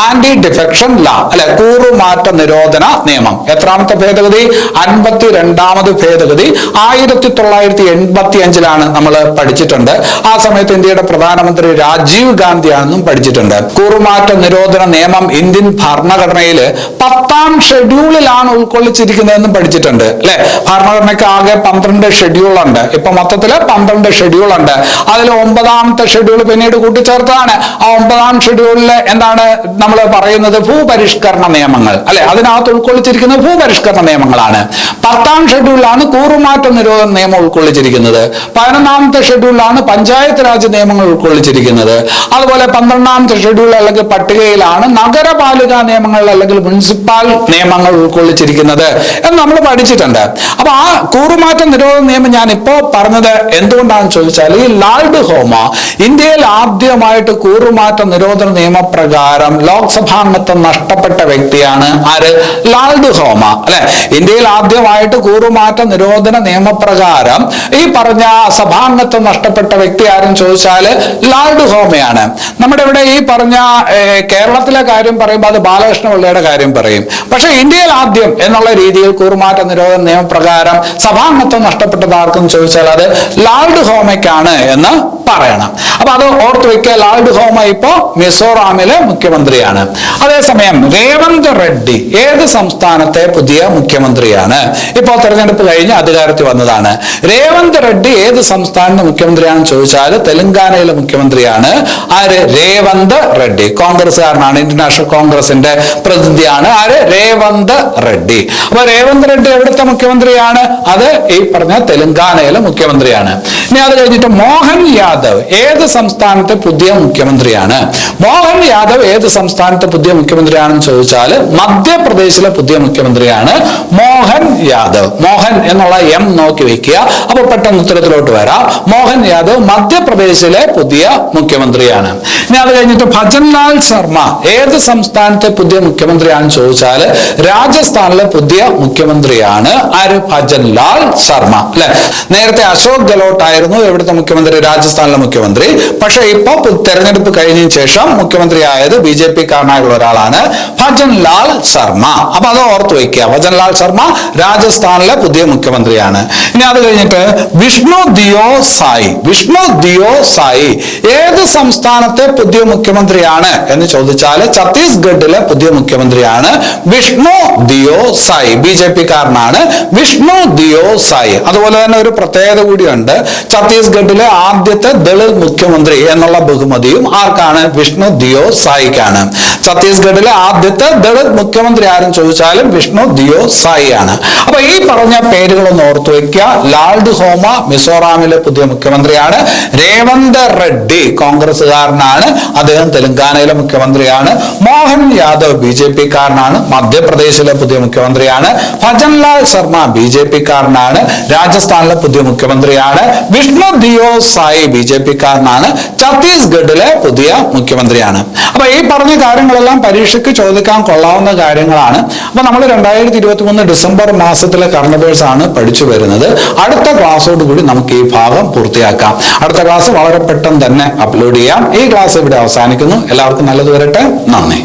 ആന്റി ഡിഫെക്ഷൻ ലാ അല്ലെ, കൂറുമാറ്റ നിരോധന നിയമം. എത്രാമത്തെ ഭേദഗതി? 52ാമത് ഭേദഗതി. 1985 നമ്മൾ പഠിച്ചിട്ടുണ്ട്. ആ സമയത്ത് ഇന്ത്യയുടെ പ്രധാനമന്ത്രി രാജീവ് ഗാന്ധിയാണെന്നും പഠിച്ചിട്ടുണ്ട്. കൂറുമാറ്റ നിരോധന നിയമം ഇന്ത്യൻ ഭരണഘടനയിൽ 10ാം ഷെഡ്യൂളിലാണ് ഉൾക്കൊള്ളിച്ചിരിക്കുന്നതെന്നും പഠിച്ചിട്ടുണ്ട് അല്ലെ. ഭരണഘടനയ്ക്ക് ആകെ 12 ഷെഡ്യൂൾ ഉണ്ട്. ഇപ്പൊ മൊത്തത്തില് 12 ഷെഡ്യൂൾ ഉണ്ട്. അതിൽ 9ാമത്തെ ഷെഡ്യൂൾ പിന്നീട് കൂട്ടിച്ചേർത്താണ്. ആ 9ാം ഷെഡ്യൂളിൽ എന്താണ് നമ്മൾ പറയുന്നത്? ഭൂപരിഷ്കരണ നിയമങ്ങൾ അല്ലെ. അതിനകത്ത് ഉൾക്കൊള്ളിച്ചിരിക്കുന്ന ഭൂപരിഷ്കരണ നിയമങ്ങളാണ്. 10ാം ഷെഡ്യൂളിലാണ് കൂറുമാറ്റ നിരോധന നിയമം ഉൾക്കൊള്ളിച്ചിരിക്കുന്നത്. 11ാമത്തെ ഷെഡ്യൂളിലാണ് പഞ്ചായത്ത് രാജ് നിയമങ്ങൾ ഉൾക്കൊള്ളിച്ചിരിക്കുന്നത്. അതുപോലെ 12ാമത്തെ ഷെഡ്യൂൾ അല്ലെങ്കിൽ പട്ടികയിലാണ് നഗരപാലിക നിയമങ്ങൾ അല്ലെങ്കിൽ മുനിസിപ്പൽ നിയമങ്ങൾ ഉൾക്കൊള്ളിച്ചിരിക്കുന്നത് എന്ന് നമ്മൾ പഠിച്ചിട്ടുണ്ട്. അപ്പൊ ആ കൂറുമാറ്റ നിരോധന നിയമം ഞാൻ ഇപ്പോ പറഞ്ഞത് എന്തുകൊണ്ടാണെന്ന് ചോദിച്ചാൽ ഈ ലാൽഡുഹോമ ഇന്ത്യയിൽ ആദ്യമായിട്ട് കൂറുമാറ്റ നിരോധന നിയമപ്രകാരം ലോക്സഭാംഗത്വം നഷ്ടപ്പെട്ട വ്യക്തിയാണ്. ആര്? ലാൽഡുഹോമ അല്ലെ. ഇന്ത്യയിൽ ആദ്യമായിട്ട് കൂറുമാറ്റ നിരോധന നിയമപ്രകാരം ഈ പറഞ്ഞ സഭാംഗത്വം നഷ്ടപ്പെട്ട വ്യക്തി ആരും ചോദിച്ചാൽ ലാൽഡുഹോമയാണ്. നമ്മുടെ ഇവിടെ ഈ പറഞ്ഞ കേരളത്തിലെ കാര്യം പറയുമ്പോൾ അത് ബാലകൃഷ്ണ പിള്ളയുടെ കാര്യം പറയും. പക്ഷെ ഇന്ത്യയിൽ ആദ്യം എന്നുള്ള രീതിയിൽ കൂറുമാറ്റ നിരോധന നിയമപ്രകാരം സഭാംഗത്വം നഷ്ടപ്പെട്ടത് ആർക്കെന്ന് ചോദിച്ചാൽ അത് ലാൽഡുഹോമയ്ക്കാണ് എന്ന് പറയണം. അപ്പൊ അത് ഓർത്ത് വയ്ക്കുക. ലാൽഡുഹോമ ഇപ്പോ മിസോറാമിലെ മുഖ്യമന്ത്രിയാണ്. അതേസമയം രേവന്ത് റെഡ്ഡി ഏത് സംസ്ഥാനത്തെ പുതിയ മുഖ്യമന്ത്രിയാണ്? ഇപ്പോൾ തെരഞ്ഞെടുപ്പ് കഴിഞ്ഞ് അധികാരത്തിൽ വന്നതാണ്. രേവന്ത് റെഡ്ഡി ഏത് സംസ്ഥാനത്തെ മുഖ്യമന്ത്രിയാണെന്ന് ചോദിച്ചാൽ തെലങ്കാനയിലെ മുഖ്യമന്ത്രിയാണ്. ആര്? രേവന്ത് റെഡ്ഡി. കോൺഗ്രസ്സുകാരനാണ്. ഇന്ത്യൻ നാഷണൽ കോൺഗ്രസിന്റെ പ്രതിനിധിയാണ്. ആര്? രേവന്ത് റെഡ്ഡി. അപ്പൊ രേവന്ത് റെഡ്ഡി എവിടുത്തെ മുഖ്യമന്ത്രിയാണ്? അത് ഈ പറഞ്ഞ തെലങ്കാനയിലെ മുഖ്യമന്ത്രിയാണ്. ഇനി അത് കഴിഞ്ഞിട്ട് മോഹൻ യാദവ് ഏത് സംസ്ഥാനത്തെ പുതിയ മുഖ്യമന്ത്രിയാണ്? മോഹൻ യാദവ് ഏത് സംസ്ഥാനത്തെ പുതിയ മുഖ്യമന്ത്രിയാണെന്ന് ചോദിച്ചാൽ മധ്യപ്രദേശിലെ പുതിയ മുഖ്യമന്ത്രിയാണ് മോഹൻ യാദവ്. മോഹൻ എന്നുള്ള എം നോക്കി വെക്കുക, അപ്പൊ പെട്ടെന്ന് ഉത്തരത്തിലോട്ട് വരാം. മോഹൻ യാദവ് മധ്യപ്രദേശിലെ പുതിയ മുഖ്യമന്ത്രിയാണ്. ഇനി അത് കഴിഞ്ഞിട്ട് ഭജൻലാൽ ശർമ്മ ഏത് സംസ്ഥാനത്തെ പുതിയ മുഖ്യമന്ത്രിയാണെന്ന് ചോദിച്ചാൽ രാജസ്ഥാനിലെ പുതിയ മുഖ്യമന്ത്രിയാണ്. ആര്? ഭജൻലാൽ ശർമ്മ, അല്ലെ? നേരത്തെ അശോക് ഗെഹ്ലോട്ട് ആയിരുന്നു എവിടുത്തെ മുഖ്യമന്ത്രി? രാജസ്ഥാനിലെ മുഖ്യമന്ത്രി. പക്ഷെ ഇപ്പൊ തെരഞ്ഞെടുപ്പ് കഴിഞ്ഞതിന് ശേഷം മുഖ്യമന്ത്രിയായത് BJP കാരനായുള്ള ഒരാളാണ്, ഭജൻലാൽ ശർമ്മ. അപ്പൊ അത് ഓർത്ത് വയ്ക്കുക. ഭജൻലാൽ ശർമ്മ രാജസ്ഥാനിലെ പുതിയ മുഖ്യമന്ത്രിയാണ്. ഇനി അത് കഴിഞ്ഞിട്ട് വിഷ്ണു ദിയോ സായി. വിഷ്ണു ദിയോ സായി ഏത് സംസ്ഥാനത്തെ പുതിയ മുഖ്യമന്ത്രിയാണ് എന്ന് ചോദിച്ചാൽ ഛത്തീസ്ഗഡിലെ പുതിയ മുഖ്യമന്ത്രിയാണ് വിഷ്ണു ദിയോ സായി. BJP കാരനാണ് വിഷ്ണു ദിയോ സായി. അതുപോലെ തന്നെ ഒരു പ്രത്യേകത കൂടിയുണ്ട്. ഛത്തീസ്ഗഡിലെ ആദ്യത്തെ ദളിത് മുഖ്യമന്ത്രി എന്നുള്ള ബഹുമതിയും ആർക്കാണ്? വിഷ്ണു ദിയോ സായിക്കാണ്. ഛത്തീസ്ഗഡിലെ ആദ്യത്തെ ദളിത് മുഖ്യമന്ത്രി ആരും ചോദിച്ചാലും വിഷ്ണു ദിയോ സായി ആണ്. അപ്പൊ ഈ പറഞ്ഞ പേരുകളൊന്ന് ഓർത്തു വയ്ക്കുക. ലാൽഡ് ഹോമ മിസോറാമിലെ പുതിയ മുഖ്യമന്ത്രിയാണ്. രേവന്ത് റെഡ്ഡി കോൺഗ്രസ്സുകാരനാണ്, അദ്ദേഹം തെലങ്കാനയിലെ മുഖ്യമന്ത്രിയാണ്. മോഹൻ യാദവ് BJP കാരനാണ്, മധ്യപ്രദേശിലെ പുതിയ മുഖ്യമന്ത്രിയാണ്. ഭജൻലാൽ ശർമ്മ BJP കാരനാണ്, രാജസ്ഥാനിലെ പുതിയ മുഖ്യമന്ത്രിയാണ്. വിഷ്ണു ദിയോ സായി BJP കാരനാണ്, ഛത്തീസ്ഗഡിലെ പുതിയ മുഖ്യമന്ത്രിയാണ്. അപ്പൊ ഈ പറഞ്ഞ കാര്യങ്ങളെല്ലാം പരീക്ഷയ്ക്ക് ചോദിക്കാൻ കൊള്ളാവുന്ന കാര്യങ്ങളാണ്. അപ്പൊ നമ്മൾ 2023 ഡിസംബർ മാസത്തിലെ കറണ്ട് അഫയേഴ്സ് ആണ് പഠിച്ചു വരുന്നത്. അടുത്ത ക്ലാസ്സോട് കൂടി നമുക്ക് ഈ ഭാഗം പൂർത്തിയാക്കാം. അടുത്ത ക്ലാസ് വളരെ പെട്ടെന്ന് തന്നെ അപ്ലോഡ് ചെയ്യാം. ഈ ക്ലാസ് ഇവിടെ അവസാനിക്കുന്നു. എല്ലാവർക്കും നല്ലത് വരട്ടെ. നന്ദി.